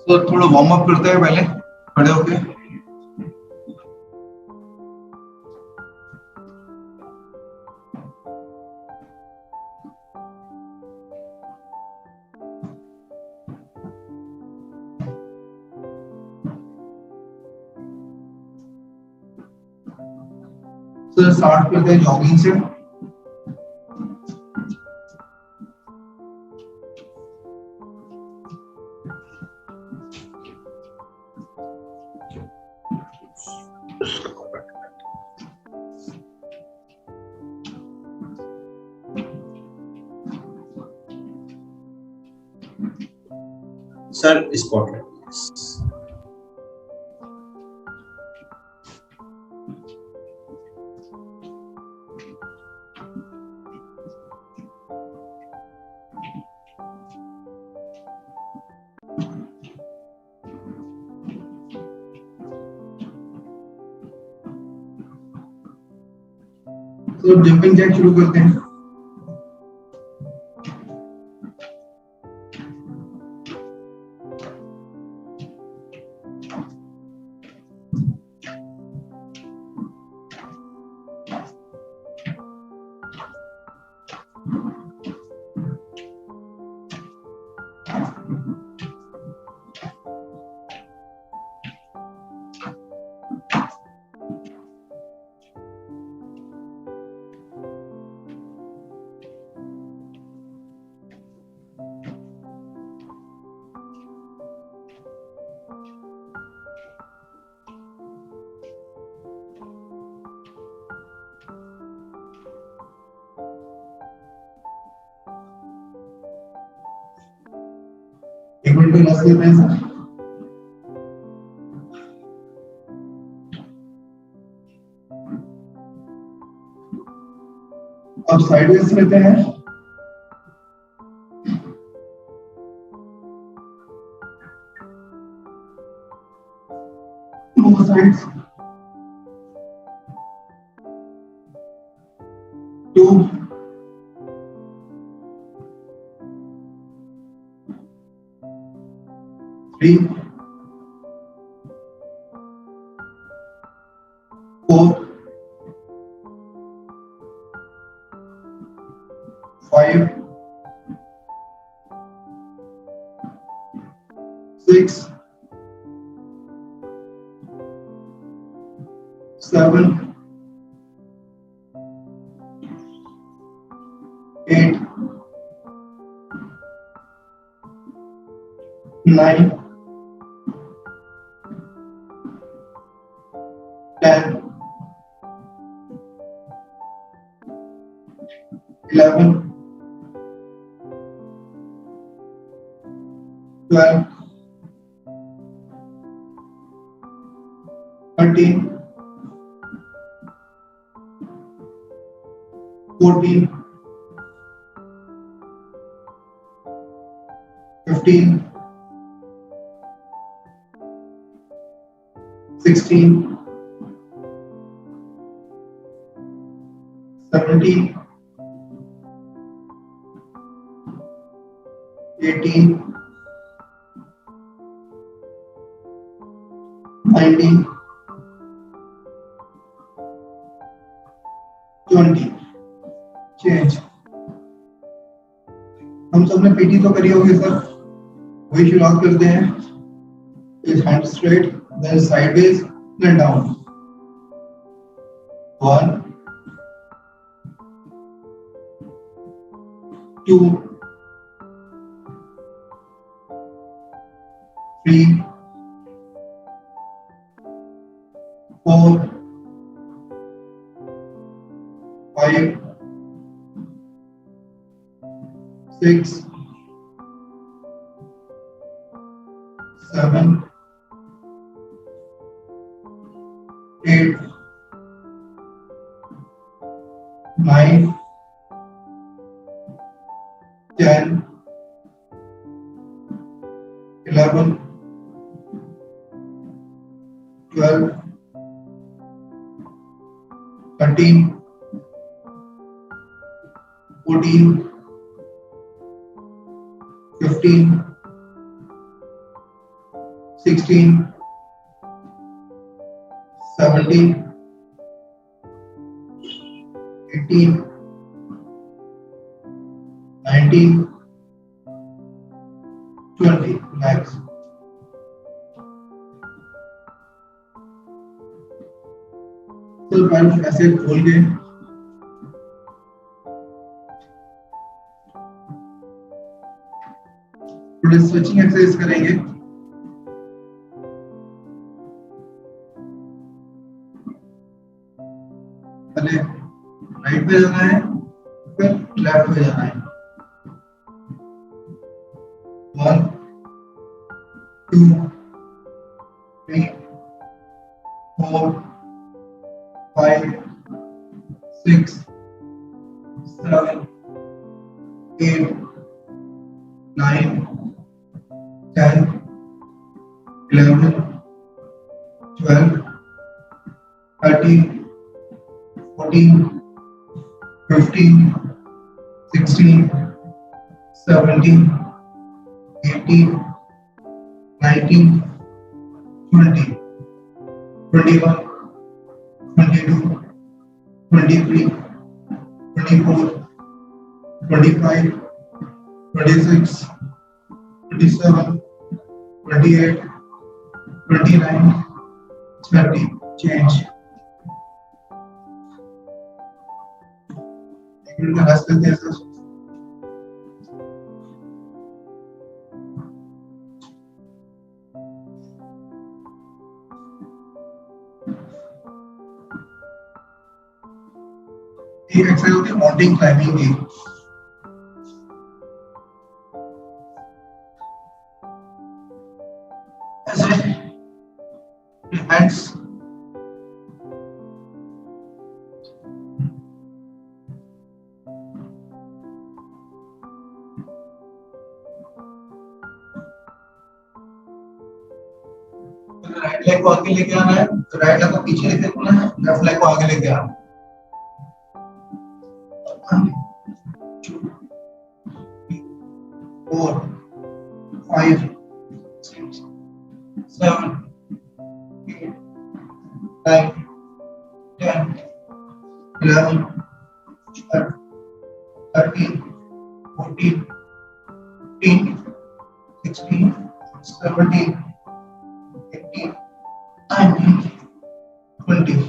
तो थोड़ा warm up करते हैं पहले खड़े होके। तो स्टार्ट करते हैं जॉगिंग से। Sir spotlight. तो जंपिंग जैक शुरू करते हैं। एक मिनट में रेस्ट लेते हैं सर। अब साइडवेज लेते हैं। Both sides. 2, 3, 4, 5, 6, 7, 8, 9, 10, 11, 12, 13, 14, 15, 16, 17, 18, 19, 20। चेंज। हम सबने पीटी तो करी होगी सर, वही शुरुआत करते हैं। Hand straight, then sideways, then down. 1, 2, 3, 4, 5, 6, 7, 8, 9, 10, 11, 12, 13, 14, 15, 16, 17, 18, 19, 20. Max. तो पैर ऐसे खोल के थोड़े स्विचिंग एक्सरसाइज करेंगे। पहले राइट पे जाना है, फिर लेफ्ट पे जाना है। 1, 2, 3, 4, 5, 6, 7, 8, 9, 10, 11, 12, 13, 14, 15, 16, 17, 18, 19, 20, 21, 22, 23, 24, 25, 26, 27, 28, 29, 30. Change. Rest of the exercise. एक एक्सरसाइज होती है माउंटेन क्लाइंबिंग की। ऐसे हैंड्स राइट लेग को आगे लेके आना है, राइट लेग को पीछे लेके आना है, लेफ्ट लेग को आगे लेके आना है। 4, 5, 6, 7, 8, 9, 10, 11, 12, 13, 14, 15, 16, 17, 18, 19, 20.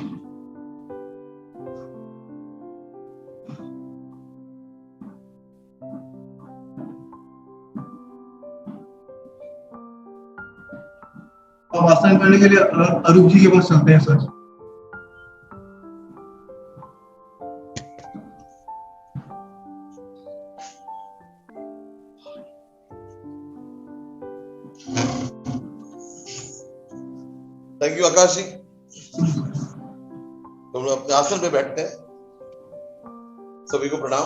अब आसन करने के लिए अरूप जी के पास चलते हैं सर। थैंक यू आकाश जी। हम लोग अपने आसन पे बैठते हैं। सभी को प्रणाम।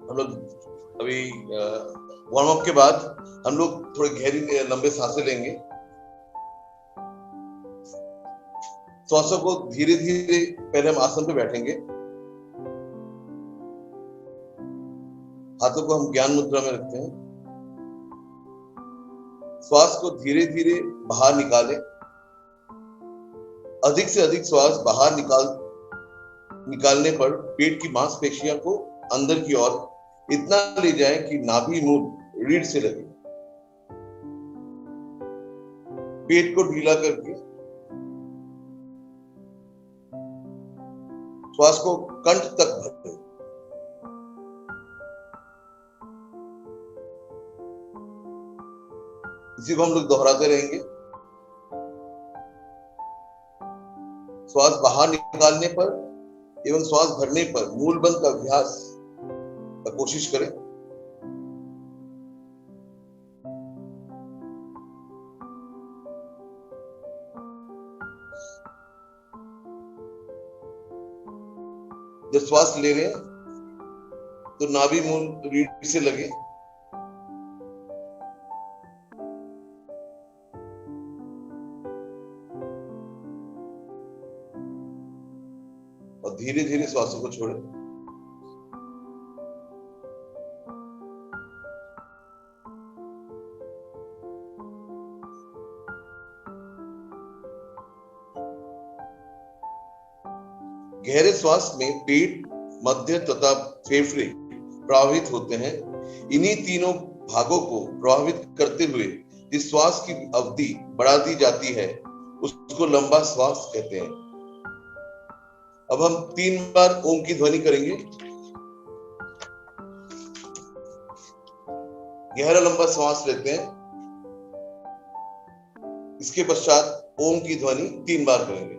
हम लोग अभी वार्म अप के बाद हम लोग थोड़ी गहरी लंबे सांसें लेंगे। श्वासों को धीरे धीरे पहले हम आसन पे बैठेंगे। हाथों को हम ज्ञान मुद्रा में रखते हैं। श्वास को धीरे धीरे बाहर निकालें। अधिक से अधिक श्वास बाहर निकालने पर पेट की मांसपेशियों को अंदर की ओर इतना ले जाएं कि नाभि मूल रीढ़ से लगे। पेट को ढीला करके श्वास को कंठ तक भरें। इसी को हम लोग दोहराते रहेंगे। श्वास बाहर निकालने पर एवं श्वास भरने पर मूल बंद का अभ्यास का कोशिश करें। जब श्वास ले रहे हैं तो नाभि मूल रीढ़ से लगे। और धीरे धीरे श्वासों को छोड़ें। गहरे श्वास में पेट, मध्य तथा फेफड़े प्रभावित होते हैं। इन्हीं तीनों भागों को प्रभावित करते हुए जिस श्वास की अवधि बढ़ा दी जाती है उसको लंबा श्वास कहते हैं। अब हम 3 बार ओम की ध्वनि करेंगे। गहरा लंबा श्वास लेते हैं, इसके पश्चात ओम की ध्वनि 3 बार करेंगे।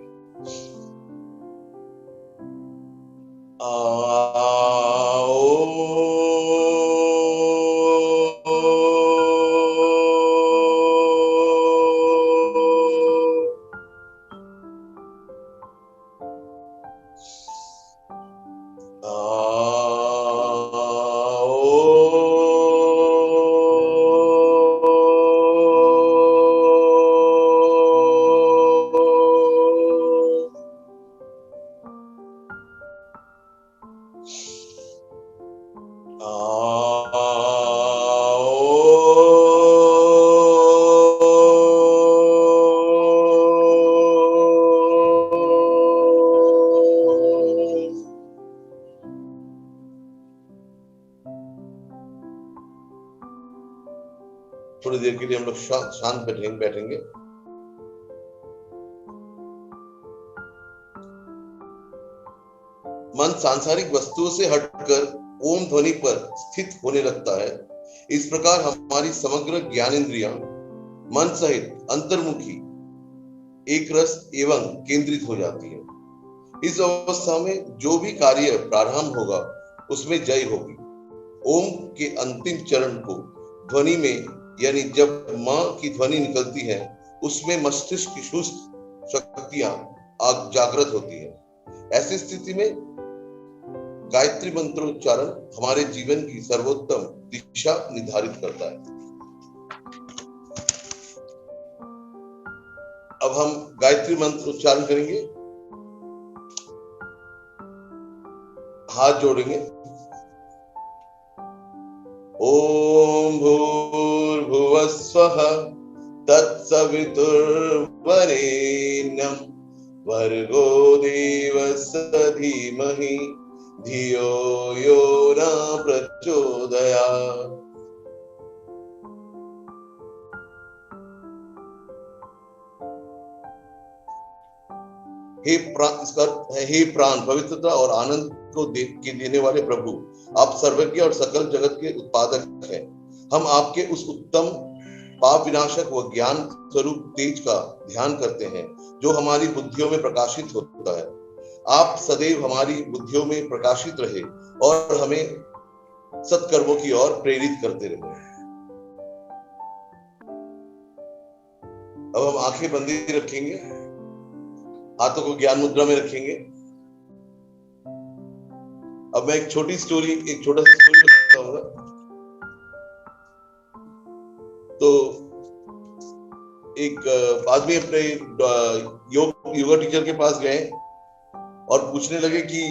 थोड़ी देर के लिए हम लोग शांत बैठेंगे। मन सांसारिक वस्तुओं से हटकर ओम ध्वनि पर स्थित होने लगता है। इस प्रकार हमारी समग्र ज्ञानेंद्रियां मन सहित अंतर्मुखी, एक रस एवं केंद्रित हो जाती है। इस अवस्था में जो भी कार्य प्रारंभ होगा उसमें जय होगी। ओम के अंतिम चरण को ध्वनि में, यानी जब मां की ध्वनि निकलती है उसमें मस्तिष्क की सुस्त शक्तियां जागृत होती है। ऐसी स्थिति में गायत्री मंत्रोच्चारण हमारे जीवन की सर्वोत्तम दिशा निर्धारित करता है। अब हम गायत्री मंत्र उच्चारण करेंगे। हाथ जोड़ेंगे। ओम भूर्भुवः स्वः तत्सवितुर्वरेण्यं भर्गो देवस्य धीमहि धियो यो न प्रचोदयात्। हे प्राण, पवित्रता और आनंद को देने वाले प्रभु, आप सर्वज्ञ और सकल जगत के उत्पादक हैं। हम आपके उस उत्तम पाप विनाशक व ज्ञान स्वरूप तेज का ध्यान करते हैं जो हमारी बुद्धियों में प्रकाशित होता है। आप सदैव हमारी बुद्धियों में प्रकाशित रहे और हमें सत्कर्मों की ओर प्रेरित करते रहे। अब हम आंखें बंदी रखेंगे, हाथों को ज्ञान मुद्रा में रखेंगे। अब मैं एक छोटा सा स्टोरी बताऊंगा। तो एक आदमी अपने योगा टीचर के पास गए और पूछने लगे कि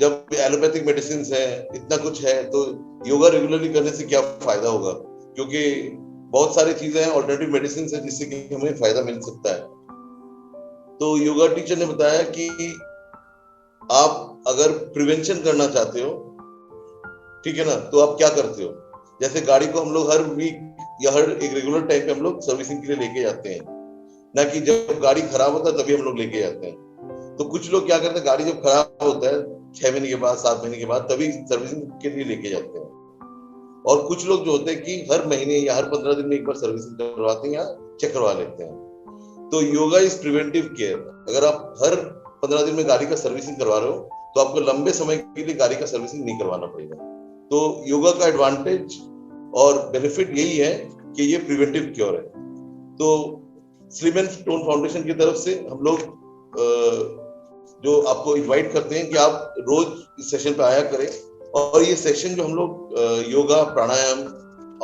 जब एलोपैथिक मेडिसिन है, इतना कुछ है, तो योगा रेगुलरली करने से क्या फायदा होगा, क्योंकि बहुत सारी चीजें हैं, ऑल्टरनेटिव मेडिसिन है जिससे कि हमें फायदा मिल सकता है। तो योगा टीचर ने बताया कि आप अगर प्रिवेंशन करना चाहते हो, ठीक है ना, तो आप क्या करते हो। जैसे गाड़ी को हम लोग हर वीक या हर एक रेगुलर टाइम पे हम लोग सर्विसिंग के लिए लेके जाते हैं, ना कि जब गाड़ी खराब होता है तभी हम लोग लेके जाते हैं। तो कुछ लोग क्या करते हैं, गाड़ी जब खराब होता है 6 महीने के बाद, 7 महीने के बाद, तभी सर्विसिंग के लिए लेके जाते हैं। और कुछ लोग जो होते हैं कि हर महीने या हर 15 दिन में एक बार सर्विसिंग करवाते हैं या चेक करवा लेते हैं। तो योगा इज प्रिवेंटिव केयर। अगर आप हर 15 दिन में गाड़ी का सर्विसिंग करवा रहे हो तो आपको लंबे समय के लिए गाड़ी का सर्विसिंग नहीं करवाना पड़ेगा। तो योगा का एडवांटेज और बेनिफिट यही है कि ये प्रिवेंटिव क्योर है। तो स्लिम एंड टोन फाउंडेशन की तरफ से हम लोग जो आपको इनवाइट करते हैं कि आप रोज इस सेशन पे आया करें, और ये सेशन जो हम लोग योगा, प्राणायाम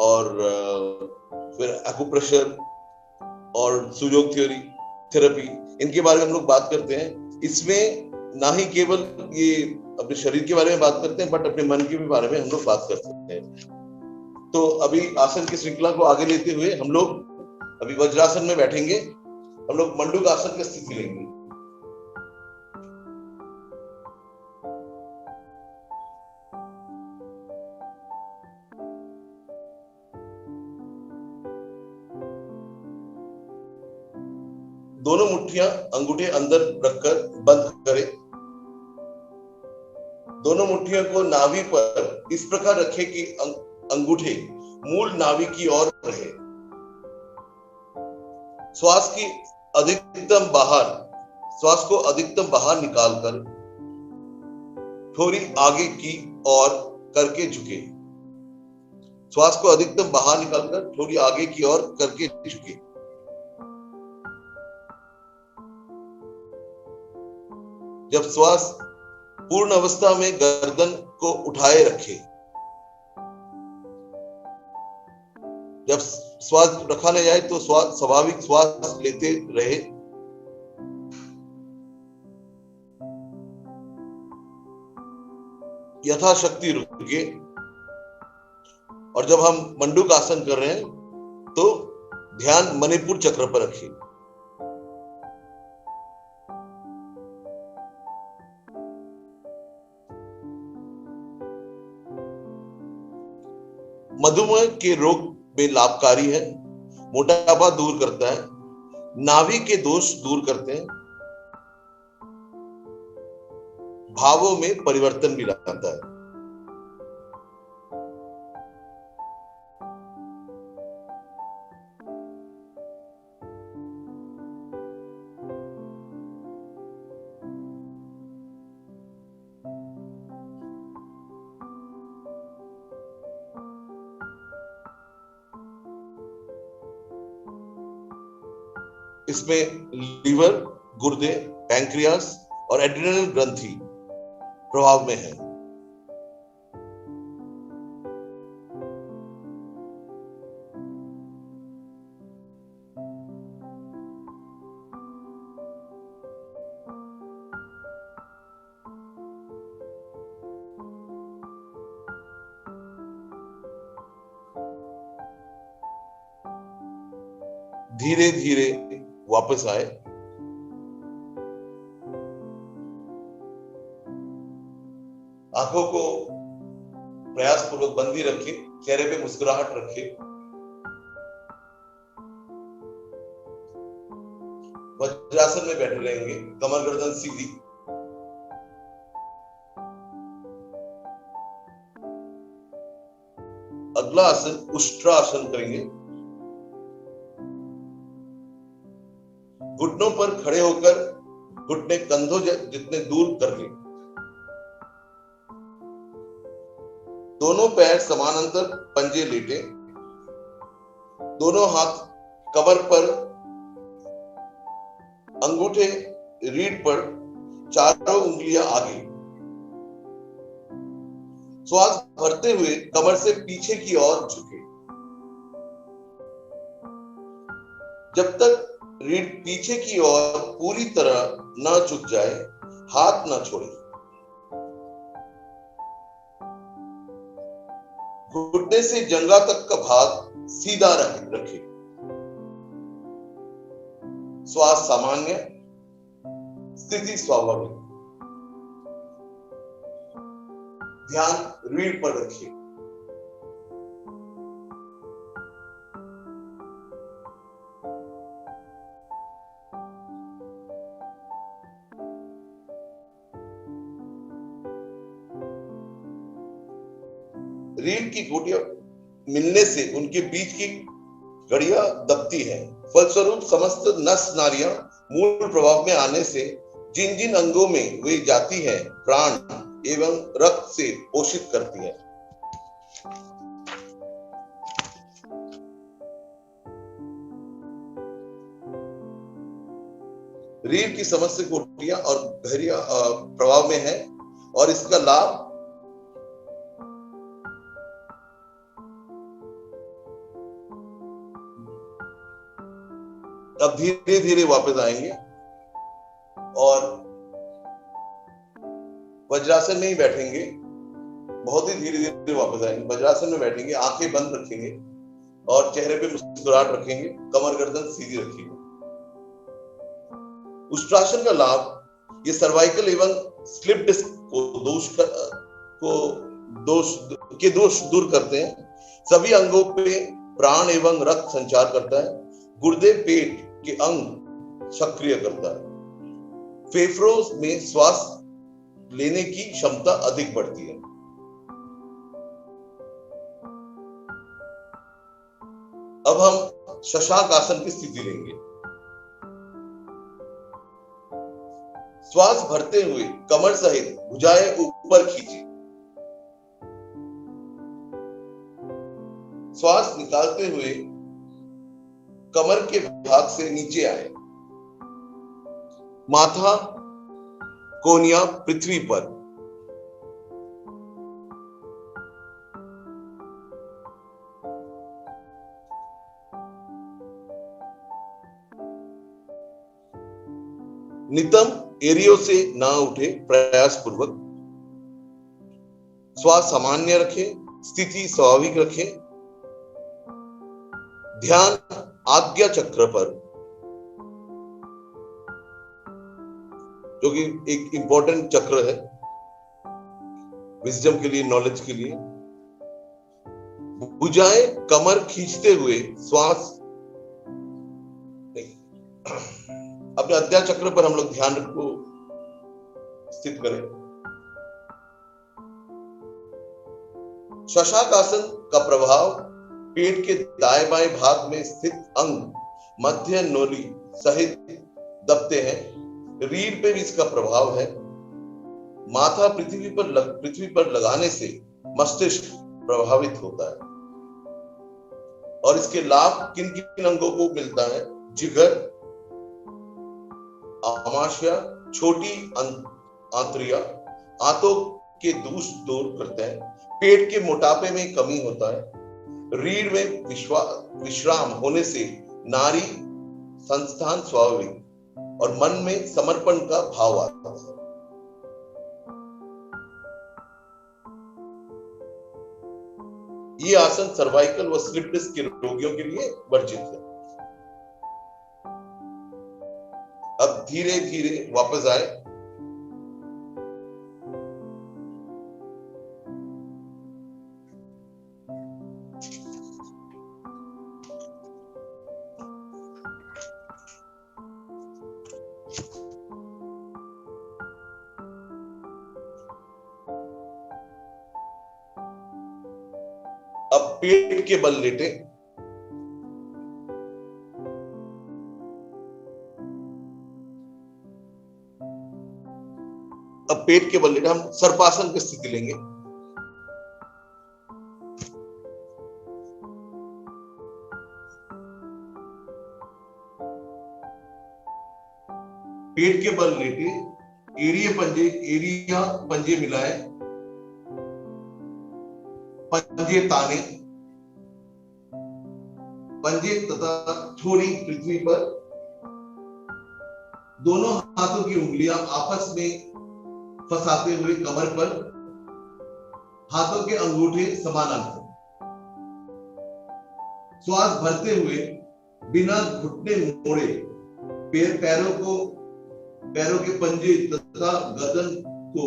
और फिर एक्यूप्रेशर और सुयोग थेरेपी, इनके बारे में हम लोग बात करते हैं। इसमें ना ही केवल ये अपने शरीर के बारे में बात करते हैं, बट अपने मन के भी बारे में हम लोग बात कर सकते हैं। तो अभी आसन की श्रृंखला को आगे लेते हुए हम लोग अभी वज्रासन में बैठेंगे। हम लोग मंडूक आसन की स्थिति लेंगे। दोनों मुट्ठियां अंगूठे अंदर रखकर बंद करें। दोनों मुट्ठियों को नाभि पर इस प्रकार रखें कि अंगूठे मूल नाभि की ओर रहे। श्वास को अधिकतम बाहर निकालकर थोड़ी आगे की ओर करके झुके। श्वास को अधिकतम बाहर निकालकर थोड़ी आगे की ओर करके झुके। जब श्वास पूर्ण अवस्था में गर्दन को उठाए रखे। जब श्वास रखा न जाए तो स्वाभाविक श्वास लेते रहे। यथाशक्ति रुके। और जब हम मंडूक आसन कर रहे हैं तो ध्यान मणिपुर चक्र पर रखिए। मधुमेह के रोग में लाभकारी है, मोटापा दूर करता है, नाभि के दोष दूर करते हैं, भावों में परिवर्तन भी लाता है। इसमें लीवर, गुर्दे, पैंक्रियास और एड्रिनल ग्रंथि प्रभाव में है। धीरे धीरे वापस आए। आंखों को प्रयासपूर्वक बंदी रखें, चेहरे पे मुस्कुराहट रखें। वज्रासन में बैठे रहेंगे, कमर गर्दन सीधी। अगला आसन उष्ट्रासन करेंगे। घुटनों पर खड़े होकर घुटने कंधों जितने दूर कर लें। दोनों पैर समानांतर पंजे लेटे। दोनों हाथ कमर पर, अंगूठे रीढ़ पर, चारों उंगलियां आगे। श्वास भरते हुए कमर से पीछे की ओर झुके। जब तक रीढ़ पीछे की ओर पूरी तरह न झुक जाए, हाथ न छोड़े। घुटने से जंघा तक का भाग सीधा रखे। श्वास सामान्य, स्थिति स्वाभाविक। ध्यान रीढ़ पर रखिए। रीढ़ की गोटियां मिलने से उनके बीच की गड़ियां दबती है। फलस्वरूप समस्त नस नाड़ियां मूल प्रभाव में आने से जिन जिन अंगों में वे जाती है, प्राण एवं रक्त से पोषित करती है। रीढ़ की समस्त गोटियां और गहरिया प्रभाव में है और इसका लाभ अब धीरे धीरे वापस आएंगे और वज्रासन में ही बैठेंगे। बहुत ही धीरे धीरे वापस आएंगे। वज्रासन में बैठेंगे, आंखें बंद रखेंगे और चेहरे पे मुस्कुराहट रखेंगे, कमर गर्दन सीधी रखेंगे। उष्ट्रासन का लाभ ये सर्वाइकल एवं स्लिप डिस्क के दोष दूर करते हैं। सभी अंगों पे प्राण एवं रक्त संचार करता है। गुर्दे, पेट के अंग सक्रिय करता है। फेफड़ों में श्वास लेने की क्षमता अधिक बढ़ती है। अब हम शशांक आसन की स्थिति लेंगे। श्वास भरते हुए कमर सहित भुजाएं ऊपर खींची। श्वास निकालते हुए कमर के भाग से नीचे आए। माथा कोनिया पृथ्वी पर। नितंब एरियो से ना उठे प्रयास पूर्वक। श्वास सामान्य रखें, स्थिति स्वाभाविक रखें। ध्यान आज्ञा चक्र पर, जो कि एक इंपॉर्टेंट चक्र है विजडम के लिए, नॉलेज के लिए। भुजाएं कमर खींचते हुए श्वास अपने आज्ञा चक्र पर हम लोग ध्यान को स्थित करें। शशांक आसन का प्रभाव पेट के दाएं बाएं भाग में स्थित अंग मध्य नोली सहित दबते हैं। रीढ़ पे भी इसका प्रभाव है। माथा पृथ्वी पर लगाने से मस्तिष्क प्रभावित होता है। और इसके लाभ किन किन अंगों को मिलता है? जिगर, आमाशय, छोटी आंत्रियां, आंतों के दोष दूर करते हैं। पेट के मोटापे में कमी होता है। रीढ़ में विश्राम होने से नाड़ी संस्थान स्वाभाविक और मन में समर्पण का भाव आता है। ये आसन सर्वाइकल व स्लिप डिस्क के रोगियों के लिए वर्जित है। अब धीरे धीरे वापस आए। अब पेट के बल लेटे। अब पेट के बल लेटे हम सर्पासन की स्थिति लेंगे। पेट के बल लेटे एरिया पंजे मिलाए, पंजे ताने, पंजे तथा थोड़ी पृथ्वी पर। दोनों हाथों की उंगलियां आपस में फंसाते हुए कमर पर, हाथों के अंगूठे समानांतर। श्वास भरते हुए बिना घुटने मोड़े पैरों के पंजे तथा गर्दन को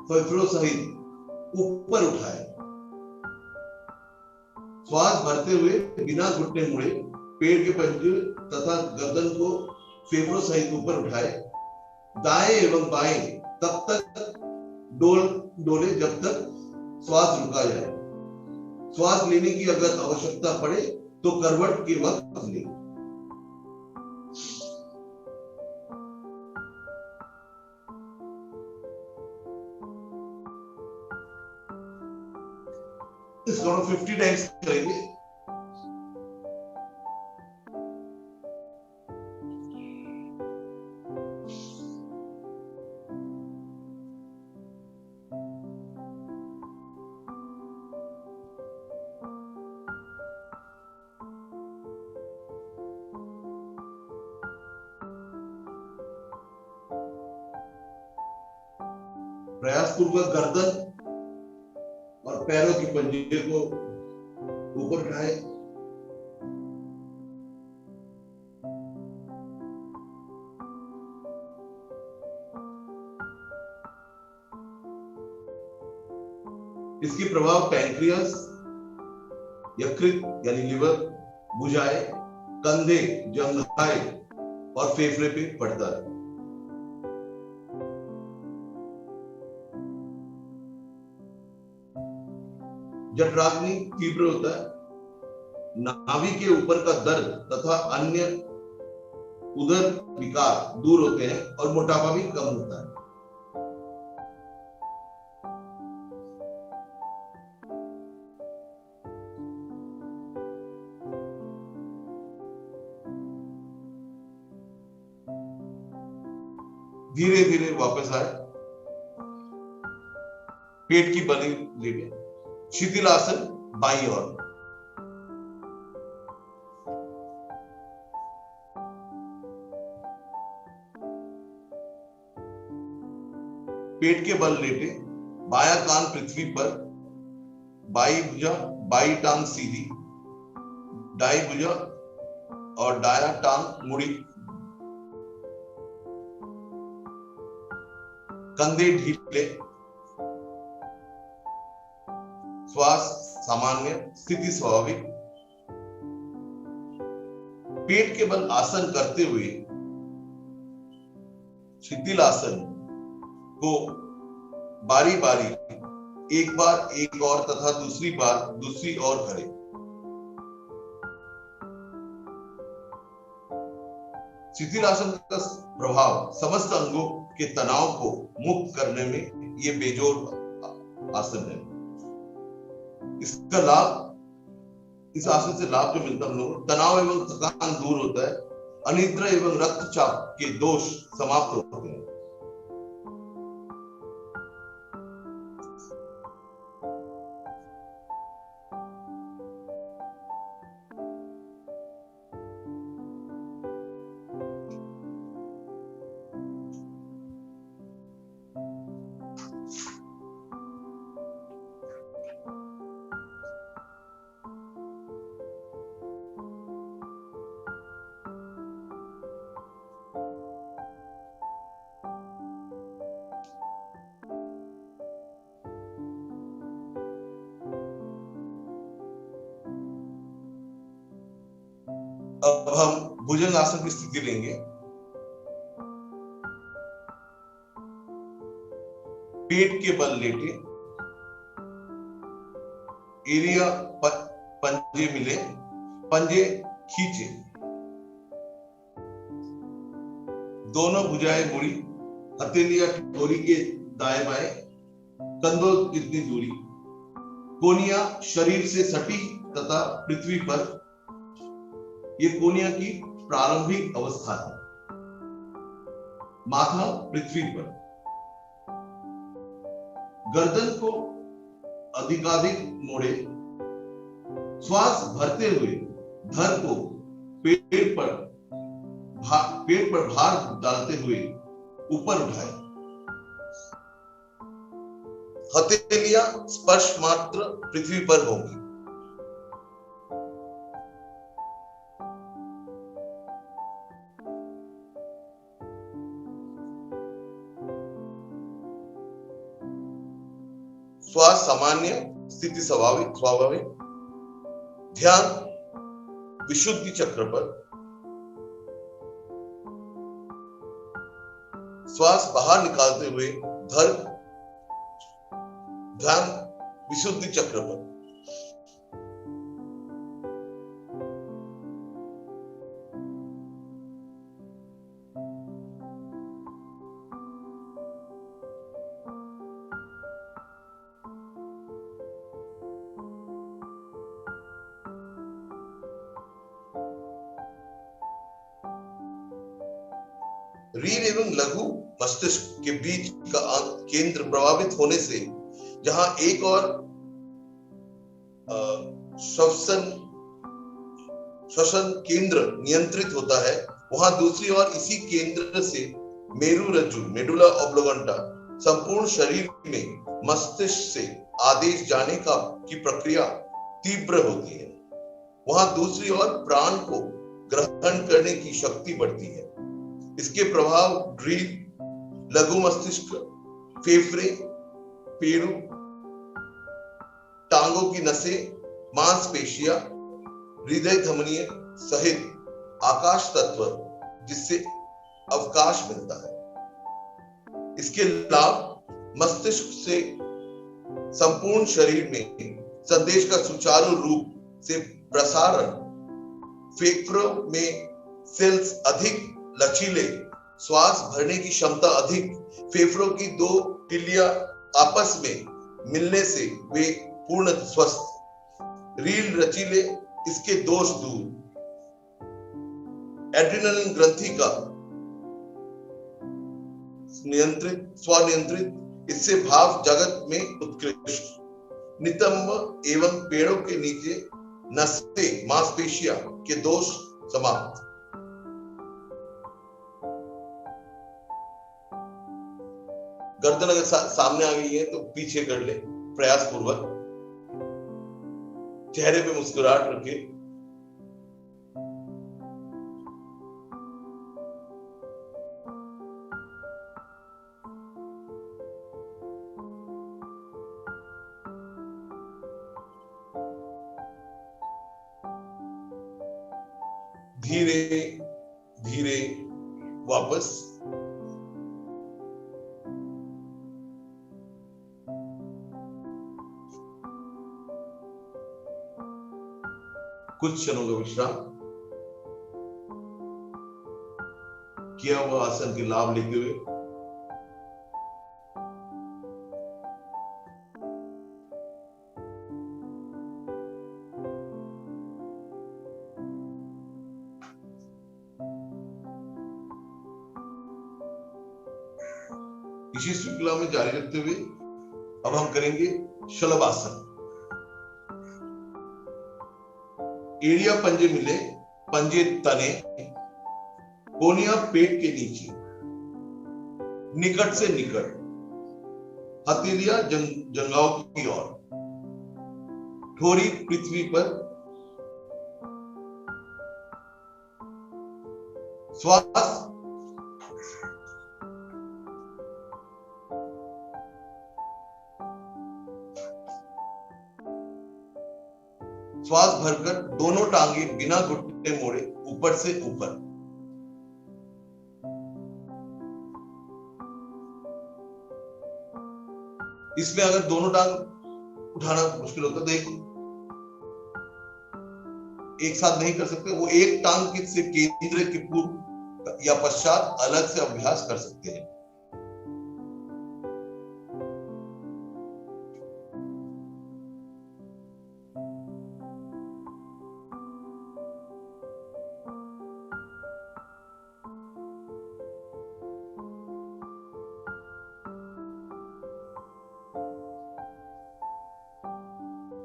फेफड़ों सहित ऊपर उठाए। श्वास भरते हुए बिना घुटने मोड़े पेड़ के पंजे तथा गर्दन को फेफड़ों सहित ऊपर उठाए। दाएं एवं बाएं तब तक डोले जब तक श्वास रुका जाए। श्वास लेने की अगर आवश्यकता पड़े तो करवट के वक्त लें। इसको हम 50 टाइम्स करेंगे। प्रयासपूर्वक गर्दन और पैरों की पंजे को ऊपर उठाए। इसके प्रभाव पैंक्रियास, यकृत यानी लिवर, भुजाएं, कंधे, जंघाएं और फेफड़े पे पड़ता है। जठराग्नि तीव्र होता है। नाभि के ऊपर का दर्द तथा अन्य उदर विकार दूर होते हैं और मोटापा भी कम होता है। धीरे धीरे वापस आए, पेट की बनी लेके शिथिल आसन बाईं ओर। पेट के बल लेटे बायां कान पृथ्वी पर, बाई भुजा बाई टांग सीधी, दाई भुजा और दाया टांग मुड़ी, कंधे ढीले, श्वास सामान्य, स्थिति स्वाभाविक। पेट के बल आसन करते हुए शिथिल आसन को बारी बारी एक बार एक और तथा दूसरी बार दूसरी ओर करें। शिथिल आसन का प्रभाव समस्त अंगों के तनाव को मुक्त करने में ये बेजोड़ आसन है। इसका लाभ, इस आसन से लाभ जो मिलता है हम लोगों को, तनाव एवं थकान दूर होता है, अनिद्रा एवं रक्तचाप के दोष समाप्त होते हैं। अब हम भुजंग आसन की स्थिति लेंगे। पेट के बल लेटे, एरिया पंजे मिले, पंजे खींचे, दोनों भुजाएं मुड़ी, हथेलियां ठोरी के दाएं बाएं, कंधों जितनी दूरी, कोनिया शरीर से सटी तथा पृथ्वी पर। ये कोनिया की प्रारंभिक अवस्था है। माथा पृथ्वी पर, गर्दन को अधिकाधिक मोड़े, श्वास भरते हुए धड़ को पेट पर भार डालते हुए ऊपर उठाए। हथेलियां स्पर्श मात्र पृथ्वी पर होंगी। श्वास सामान्य, स्थिति स्वाभाविक। ध्यान विशुद्धि चक्र पर। श्वास बाहर निकालते हुए धड़, ध्यान विशुद्धि चक्र पर। रीढ़ एवं लघु मस्तिष्क के बीच का केंद्र प्रभावित होने से जहां एक और श्वसन केंद्र नियंत्रित होता है, वहां दूसरी ओर इसी केंद्र से मेरु रज्जु, मेडुला ऑब्लोगंटा, संपूर्ण शरीर में मस्तिष्क से आदेश जाने की प्रक्रिया तीव्र होती है। वहां दूसरी ओर प्राण को ग्रहण करने की शक्ति बढ़ती है। इसके प्रभाव रीढ़, लघु मस्तिष्क, फेफड़े, पेड़ू, टांगों की नसें, मांसपेशियां, हृदय धमनियां सहित आकाश तत्व जिससे अवकाश मिलता है। इसके लाभ मस्तिष्क से संपूर्ण शरीर में संदेश का सुचारू रूप से प्रसारण, फेफड़ों में सेल्स अधिक लचीले, श्वास भरने की क्षमता अधिक, फेफड़ों की दो तिलियां आपस में मिलने से वे पूर्ण स्वस्थ, रीढ़ लचीले, इसके दोष दूर, एड्रेनलिन ग्रंथि का स्वनियंत्रित, इससे भाव जगत में उत्कृष्ट, नितंब एवं पेड़ों के नीचे नसें, मांसपेशियां के दोष समाप्त। गर्दन अगर सामने आ गई है तो पीछे कर ले प्रयास पूर्वक, चेहरे पे मुस्कुराहट रखे। धीरे धीरे वापस कुछ क्षणों का विश्राम, किया हुआ आसन के लाभ लेते हुए इसी श्रृंखला में जारी रखते हुए अब हम करेंगे शलभासन। एड़िया पंजे मिले, पंजे तने, कोनिया पेट के नीचे, निकट से निकट, हथेलियां जंघाओं की ओर, ठोरी पृथ्वी पर, श्वास भरकर दोनों टांगे बिना घुटने मोड़े ऊपर से ऊपर। इसमें अगर दोनों टांग उठाना मुश्किल होता तो एक साथ नहीं कर सकते, वो एक टांग से केंद्र के पूर्व या पश्चात अलग से अभ्यास कर सकते हैं।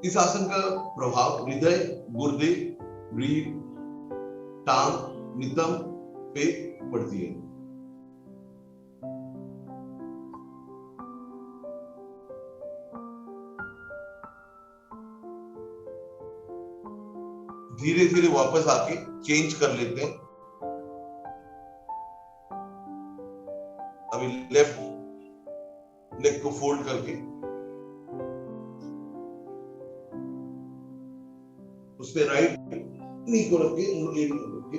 इस आसन का प्रभाव हृदय, गुर्दे, रीढ़, टांग, नितंब पे पड़ती है। धीरे धीरे वापस आके चेंज कर लेते हैं। अभी लेफ्ट लेग को फोल्ड करके उसपे राइट नी को रख के उंगली को रख के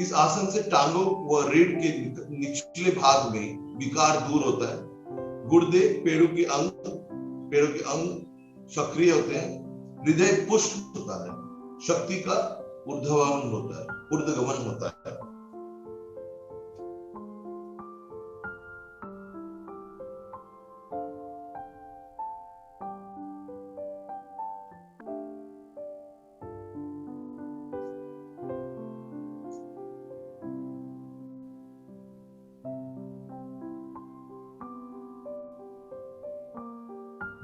इस आसन से टांगों व रीढ़ के निचले भाग में विकार दूर होता है। गुर्दे, पेड़ों के अंग सक्रिय होते हैं। हृदय पुष्ट होता है। शक्ति का ऊर्ध्वगमन होता है।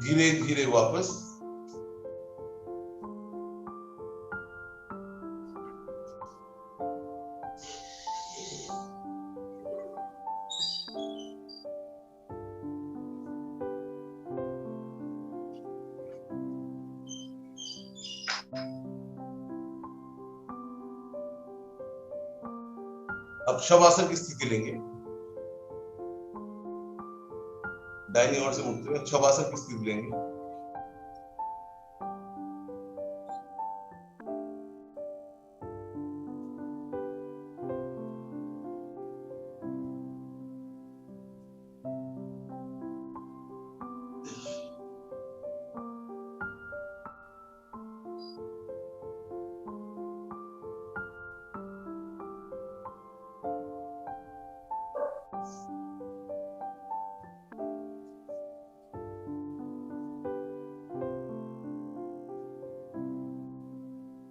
धीरे धीरे वापस अब शवासन की स्थिति लेंगे। दाहिनी ओर से मुड़ते हुए शवासन की स्थिति लेंगे।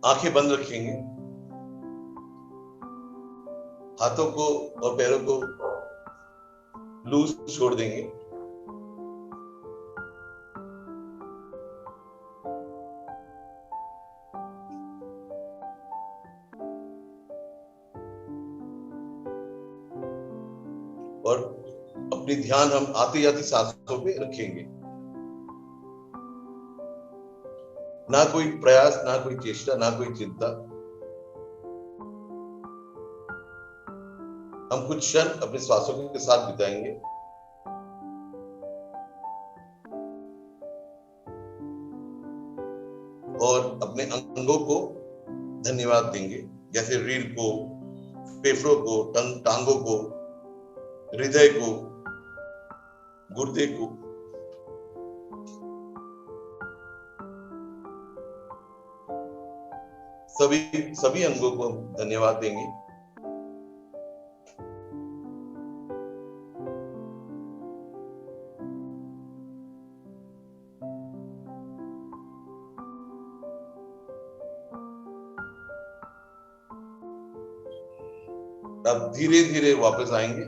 आंखें बंद रखेंगे, हाथों को और पैरों को लूज छोड़ देंगे। और अपनी ध्यान हम आती जाती सांसों पे रखेंगे। ना कोई प्रयास, ना कोई चेष्टा, ना कोई चिंता। हम कुछ क्षण अपने श्वासों के साथ बिताएंगे। और अपने अंगों को धन्यवाद देंगे, जैसे रीढ़ को, फेफड़ों को, टांगों को, हृदय को, गुर्दे को। सभी अंगों को हम धन्यवाद देंगे। अब धीरे धीरे वापस आएंगे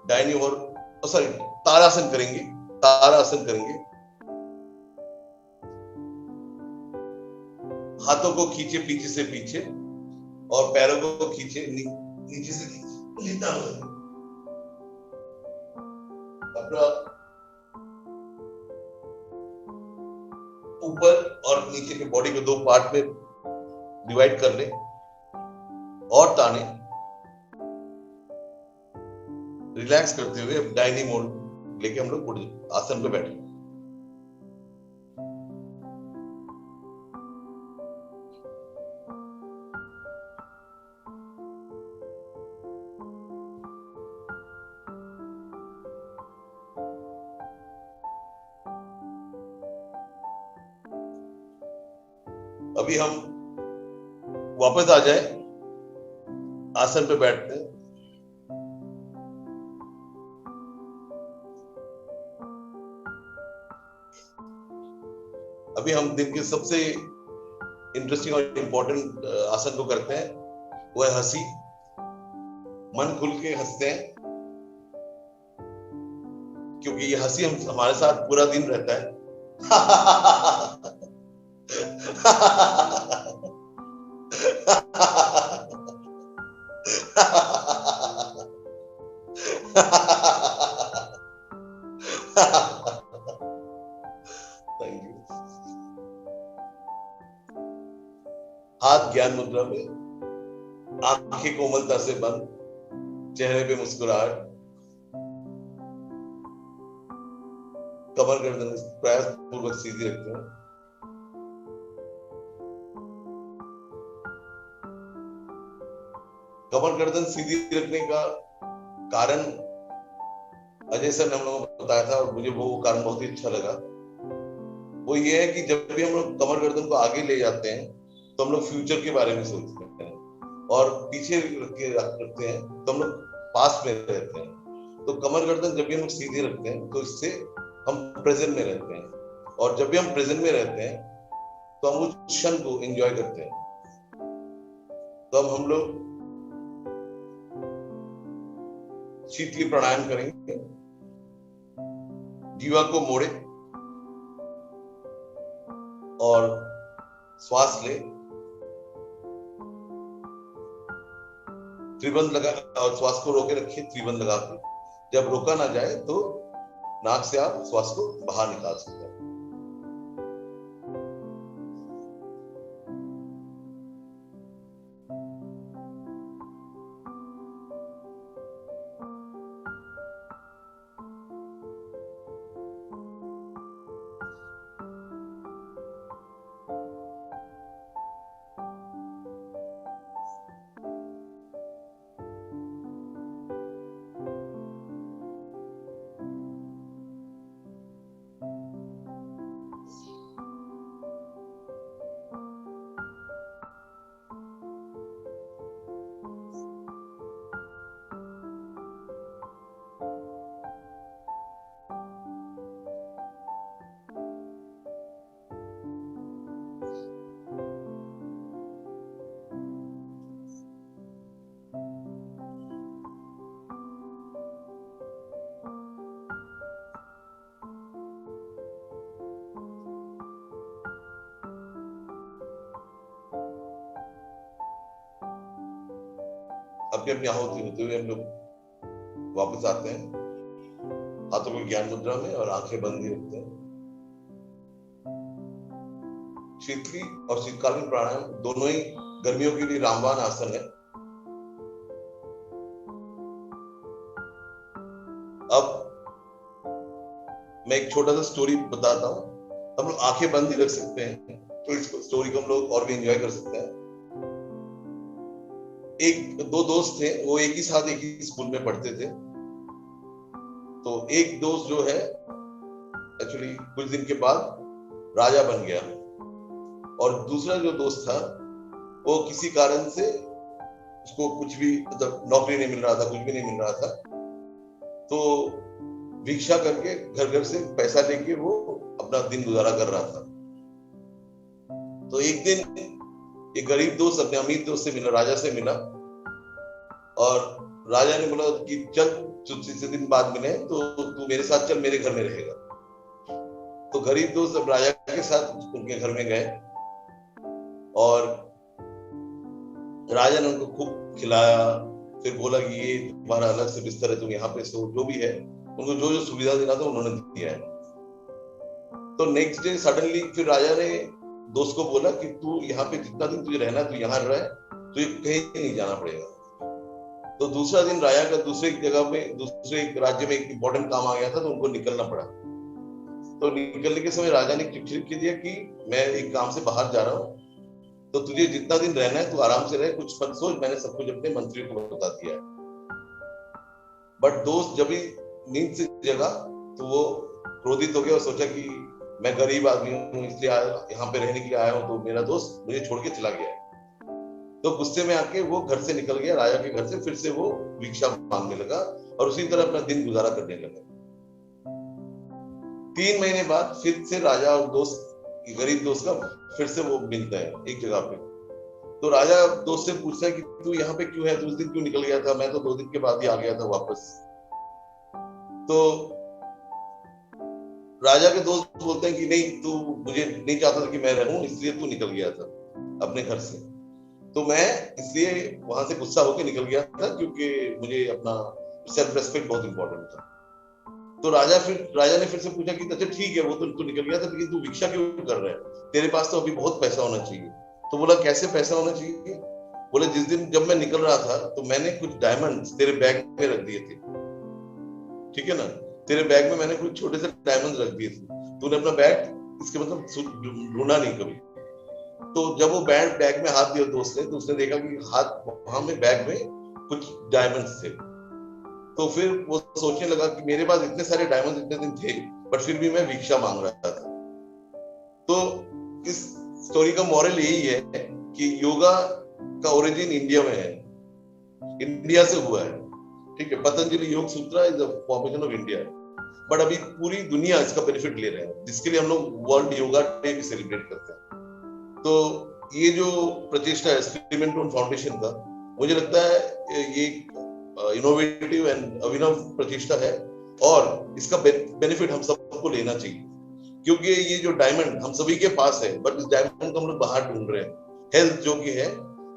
दाहिनी ओर, सॉरी, तारासन करेंगे। तारासन करेंगे, हाथों को खींचे पीछे से पीछे और पैरों को खींचे नीचे से नीचे। अपना ऊपर और नीचे के बॉडी को 2 पार्ट में डिवाइड कर ले और ताने रिलैक्स करते हुए दाहिनी मोड़ लेके हम लोग आसन पे बैठे। अभी हम वापस आ जाए, आसन पे बैठते हैं। अभी हम दिन के सबसे इंटरेस्टिंग और इम्पोर्टेंट आसन को करते हैं, वो है हंसी। मन खुल के हंसते हैं, क्योंकि ये हंसी हमारे साथ पूरा दिन रहता है। Thank you. हाथ ज्ञान मुद्रा में, आंखें कोमलता से बंद, चेहरे पे मुस्कुराहट, कमर गर्दन प्रयास पूर्वक सीधी रखते हैं। कमर गर्दन सीधी रखने का कारण अजय सर ने हम लोगों को बताया था और मुझे वो कारण बहुत ही अच्छा लगा। वो ये है कि जब भी हम लोग कमर गर्दन को आगे ले जाते हैं तो हम लोग फ्यूचर के बारे में सोचते हैं, और पीछे रखते हैं तो हम लोग पास्ट में रहते हैं। तो कमर गर्दन जब भी हम लोग सीधे रखते हैं तो इससे हम प्रेजेंट में रहते हैं, और जब भी हम प्रेजेंट में रहते हैं तो हम उस क्षण को एंजॉय करते हैं। तो अब हम लोग शीतली प्राणायाम करेंगे। जीवा को मोड़े और श्वास ले, त्रिबंध लगा और श्वास को रोके रखिए त्रिबंध लगा के। जब रोका ना जाए तो नाक से आप श्वास को बाहर निकाल सकते हैं। अपनी अपनी आहुति होते हुए हम लोग वापस आते हैं, हाथों को ज्ञान मुद्रा में और आंखें बंद ही रखते हैं। शीतली और शीतकालीन प्राणायाम दोनों ही गर्मियों के लिए रामबाण आसन है। अब मैं एक छोटा सा स्टोरी बताता हूँ। हम लोग आंखें बंद ही रख सकते हैं, तो इस स्टोरी को हम लोग और भी एंजॉय कर सकते हैं। दो दोस्त थे, वो एक ही साथ एक ही स्कूल में पढ़ते थे। तो एक दोस्त जो है एक्चुअली कुछ दिन के बाद राजा बन गया, और दूसरा जो दोस्त था वो किसी कारण से उसको कुछ भी मतलब नौकरी नहीं मिल रहा था, कुछ भी नहीं मिल रहा था। तो भिक्षा करके घर घर से पैसा लेके वो अपना दिन गुजारा कर रहा था। तो एक दिन एक गरीब दोस्त अपने अमीर दोस्त से मिला, राजा से मिला, और राजा ने बोला कि चल तुझसे दिन बाद मिले तो तू मेरे साथ चल, मेरे घर में रहेगा। तो गरीब दोस्त अब राजा के साथ उनके घर में गए, और राजा ने उनको खूब खिलाया, फिर बोला कि ये तुम्हारा अलग से बिस्तर है, तुम यहाँ पे सो, जो भी है उनको जो जो सुविधा देना था उन्होंने दिया है। तो नेक्स्ट डे सडनली फिर राजा ने दोस्त को बोला कि तू यहाँ पे जितना दिन तुझे रहना तू यहाँ रह, तुझे कहीं नहीं जाना पड़ेगा। तो दूसरा दिन राजा का दूसरे जगह पे दूसरे राज्य में एक इंपॉर्टेंट काम आ गया था, तो उनको निकलना पड़ा। तो निकलने के समय राजा ने चिट्ठी लिख दिया कि मैं एक काम से बाहर जा रहा हूँ, तो तुझे जितना दिन रहना है तू आराम से रह, कुछ मत सोच, मैंने सब कुछ अपने मंत्री को बता दिया है। बट दोस्त जब भी नींद से जगा तो वो क्रोधित हो गया और सोचा कि मैं गरीब आदमी हूँ, इसलिए यहाँ पे रहने के लिए आया हूँ, तो मेरा दोस्त मुझे छोड़ के चला गया। तो गुस्से में आके वो घर से निकल गया, राजा के घर से, फिर से वो भिक्षा मांगने लगा और उसी तरह अपना दिन गुजारा करने लगा। 3 महीने बाद फिर से राजा और दोस्त, गरीब दोस्त का फिर से वो मिलते हैं एक जगह पे। तो राजा दोस्त से पूछता है कि तू यहाँ पे क्यों है, तू उस दिन क्यों निकल गया था? मैं तो 2 दिन के बाद ही आ गया था वापस। तो राजा के दोस्त बोलते हैं कि नहीं, तू मुझे नहीं चाहता था कि मैं रहूं, इसलिए तू निकल गया था अपने घर से। तो मैं इसलिए वहां से गुस्सा होकर निकल गया था क्योंकि मुझे अपना सेल्फ रेस्पेक्ट बहुत इंपॉर्टेंट था। तो राजा ने फिर से पूछा कि अच्छा ठीक है, वो तो तू निकल गया था, लेकिन तू भिक्षा क्यों कर रहा है? तेरे पास तो अभी बहुत पैसा होना चाहिए। तो बोला कैसे पैसा होना चाहिए? बोले जिस दिन जब मैं निकल रहा था तो मैंने कुछ डायमंड्स तेरे बैग में रख दिए थे, ठीक है ना, तेरे बैग में मैंने कुछ छोटे से डायमंड्स रख दिए थे, तूने अपना बैग इसके मतलब ढूंढा नहीं कभी। तो जब वो बैग में हाथ दिया दोस्त ने, तो उसने देखा कि हाथ वहां में बैग में कुछ डायमंड्स थे। तो फिर वो सोचने लगा कि मेरे पास इतने सारे डायमंड्स इतने दिन थे, बट फिर भी मैं भिक्षा मांग रहा था। तो इस स्टोरी का मॉरल यही है कि योगा का ओरिजिन इंडिया में है, इंडिया से हुआ है, ठीक है। पतंजलि योग सूत्र is the formation of India, but अभी पूरी दुनिया इसका बेनिफिट ले रहे हैं, जिसके लिए हम लोग वर्ल्ड योगा डे भी सेलिब्रेट करते हैं। तो ये जो प्रचेष्टा है एक्सपेरिमेंटल फाउंडेशन का, मुझे लगता है ये इनोवेटिव एंड अभिनव प्रचेष्टा है, और इसका बेनिफिट हम सबको लेना चाहिए, क्योंकि ये जो डायमंड हम सभी के पास है, बट इस डायमंड को हम लोग बाहर ढूंढ रहे हैं। हेल्थ जो कि है,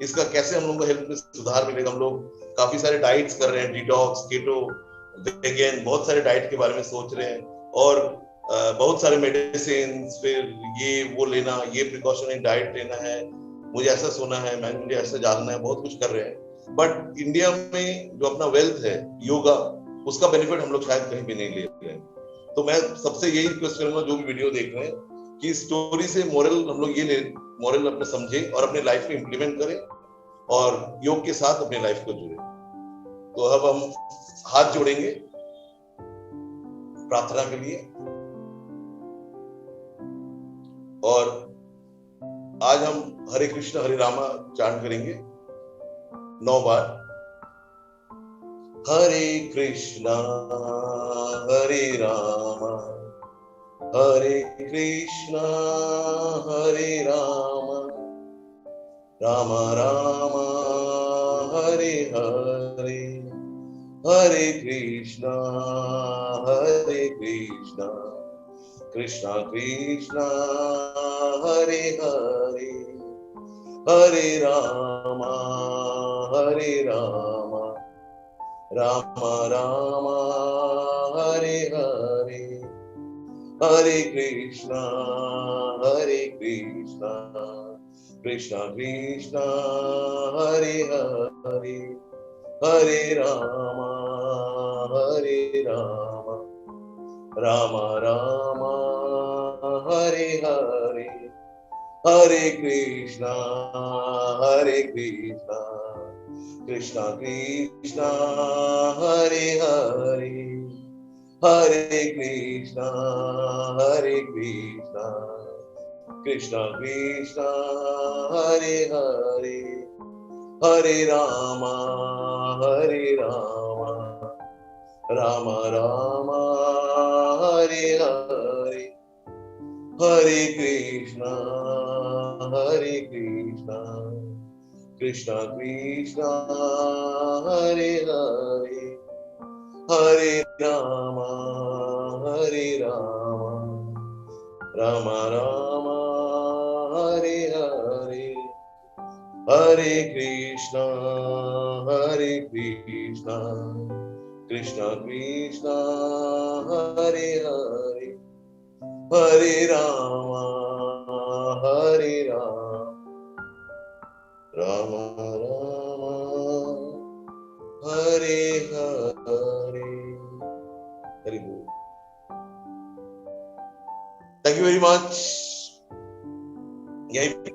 इसका कैसे हम लोग को हेल्थ में सुधार मिलेगा? हम लोग काफी सारे डाइट्स कर रहे हैं, डिटॉक्स, केटो, वेगन, बहुत सारे डाइट के बारे में सोच रहे हैं, और बहुत सारे मेडिसिन, फिर ये वो लेना, ये प्रिकॉशनरी डाइट लेना है, मुझे ऐसा सोना है, मुझे ऐसा जानना है, बहुत कुछ कर रहे हैं। बट इंडिया में जो अपना वेल्थ है योगा, उसका बेनिफिट हम लोग शायद कहीं भी नहीं ले रहे हैं। तो मैं सबसे यही रिक्वेस्ट करूंगा जो भी वीडियो देख रहे हैं कि स्टोरी से मोरल हम लोग ये मोरल अपने समझे और अपने लाइफ में इंप्लीमेंट करें, और योग के साथ अपने लाइफ को जुड़े। तो अब हम हाथ जोड़ेंगे प्रार्थना के लिए, और आज हम हरे कृष्ण हरे रामा चांट करेंगे 9 बार। हरे कृष्णा हरे रामा हरे कृष्णा हरे रामा रामा रामा हरे हरे, हरे कृष्णा कृष्णा कृष्णा हरे हरे, हरे रामा हरे राम राम राम हरे हरे हरे कृष्णा कृष्णा कृष्णा हरे हरे हरे राम राम राम हरे हरे हरे कृष्णा कृष्णा कृष्णा हरे हरे हरे कृष्णा कृष्णा कृष्णा हरे हरे हरे राम राम राम हरे हरे हरे कृष्णा कृष्णा कृष्णा हरे हरे हरे राम राम राम हरे हरे हरे कृष्णा कृष्णा कृष्णा हरे हरे हरे राम राम राम हरे हरे हरि बोल थैंक यू वेरी मच यही